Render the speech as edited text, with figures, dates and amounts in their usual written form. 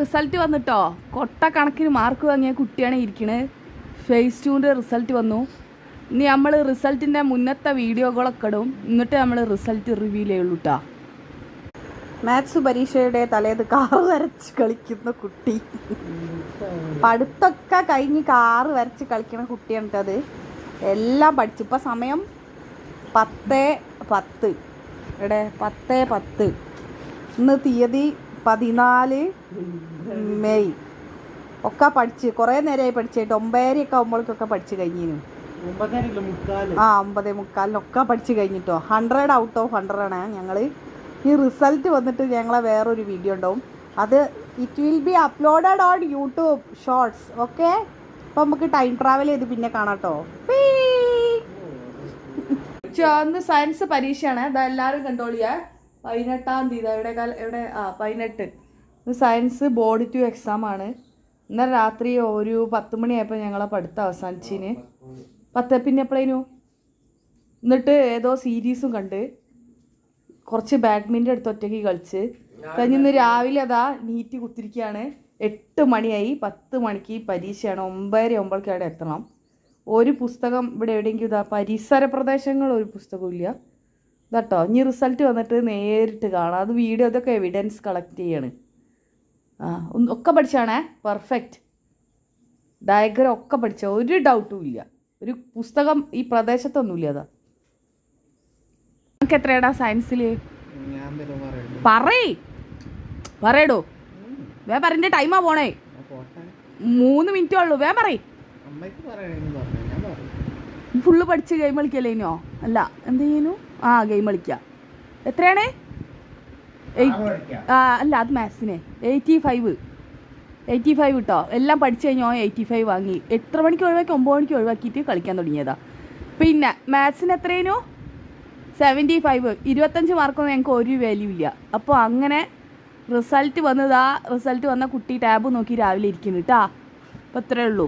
Result വന്നിട്ടോ. കൊട്ടക്കണക്കിന് mark വാങ്ങിയ കുട്ടിയാണ് ഇരിക്കണത്. ഫേസ് 2ൻ്റെ റിസൾട്ട് വന്നു. ഇനി നമ്മൾ റിസൾട്ടിൻ്റെ മുന്നത്തെ വീഡിയോകളൊക്കെ ഇടും. എന്നിട്ട് നമ്മൾ റിസൾട്ട് റിവീൽ ചെയ്യുള്ളൂ കേട്ടോ. മാത്സ് പരീക്ഷയുടെ തലേത് കാറ് വരച്ച് കളിക്കുന്ന കുട്ടി. പഠിത്തമൊക്കെ കഴിഞ്ഞ് കാറ് വരച്ച് കളിക്കുന്ന കുട്ടിയാണ് അത്. എല്ലാം പഠിച്ചു. ഇപ്പം സമയം 10:10. ഇവിടെ 10:10. ഇന്ന് തീയതി 14 മെയ്. ഒക്കെ പഠിച്ച് കുറേ നേരമായി പഠിച്ചിട്ട് 9:30 ആകുമ്പോഴേക്കൊക്കെ പഠിച്ച് കഴിഞ്ഞിരുന്നു. 9:45 പഠിച്ച് കഴിഞ്ഞിട്ടോ. 100 ഔട്ട് ഓഫ് 100 ആണ് ഞങ്ങൾ. ഈ റിസൾട്ട് വന്നിട്ട് ഞങ്ങളെ വേറൊരു വീഡിയോ ഉണ്ടാവും. അത് it will be uploaded on YouTube shorts. Okay, അപ്പോൾ നമുക്ക് ടൈം ട്രാവൽ ചെയ്ത് പിന്നെ കാണാം കേട്ടോ. ഇന്ന് സയൻസ് പരീക്ഷയാണ്. അതെല്ലാവരും കണ്ടോളിയാ. 18-ാം തീയതി. എവിടെ 18. ഇത് സയൻസ് ബോർഡ് 2 എക്സാം ആണ്. ഇന്നലെ രാത്രി ഒരു 10 മണിയായപ്പോൾ ഞങ്ങളെ പഠിത്തം അവസാനിച്ചിന്. 10 പിന്നെ എപ്പോഴേനു. എന്നിട്ട് ഏതോ സീരീസും കണ്ട് കുറച്ച് ബാഡ്മിൻ്റൺ എടുത്ത് ഒറ്റയ്ക്ക് കളിച്ച് കഴിഞ്ഞിന്ന് രാവിലെ അതാ നീറ്റ് കുത്തിരിക്കുകയാണ്. 8 മണിയായി. 10 മണിക്ക് പരീക്ഷയാണ്. 9:09 അവിടെ എത്തണം. ഒരു പുസ്തകം ഇവിടെ എവിടെയെങ്കിലും ഇതാ പരിസര പ്രദേശങ്ങൾ ഒരു പുസ്തകവും ഇല്ല ഇതാട്ടോ. ഇനി റിസൾട്ട് വന്നിട്ട് നേരിട്ട് കാണാം. അത് വീഡിയോ ഇതൊക്കെ എവിഡൻസ് കളക്ട് ചെയ്യാണ്. ഒക്കെ പഠിച്ചാണേ. പെർഫെക്റ്റ് ഡയഗ്രം ഒക്കെ പഠിച്ച, ഒരു ഡൗട്ടും ഇല്ല. ഒരു പുസ്തകം ഈ പ്രദേശത്തൊന്നുമില്ല. അതാ നമുക്ക് എത്രയാടാ സയൻസിൽ? പറയടോ. വേ പറയണ്ട. ടൈമാ പോണേ. 3 മിനിറ്റേ ഉള്ളൂ. വേ പറയ്. ഫുള്ള് പഠിച്ച് ഗെയിം കളിക്കല്ലേനോ? അല്ല, എന്ത് ചെയ്യുന്നു? ഗെയിം കളിക്കുക. എത്രയാണ്? അല്ല, അത് മാത്സിനെ 85 കേട്ടോ. എല്ലാം പഠിച്ചു കഴിഞ്ഞോ 85 വാങ്ങി. എത്ര മണിക്ക് ഒഴിവാക്കി? 9 മണിക്ക് ഒഴിവാക്കിയിട്ട് കളിക്കാൻ തുടങ്ങിയതാ. പിന്നെ മാത്സിന് എത്രയേനു? 75. 25 മാർക്കൊന്നും ഞങ്ങൾക്ക് ഒരു വാല്യൂ ഇല്ല. അപ്പോൾ അങ്ങനെ റിസൾട്ട് വന്നതാ. റിസൾട്ട് വന്ന കുട്ടി ടാബ് നോക്കി രാവിലെ ഇരിക്കുന്നു കേട്ടോ. അപ്പോൾ ഇത്രയേ ഉള്ളൂ.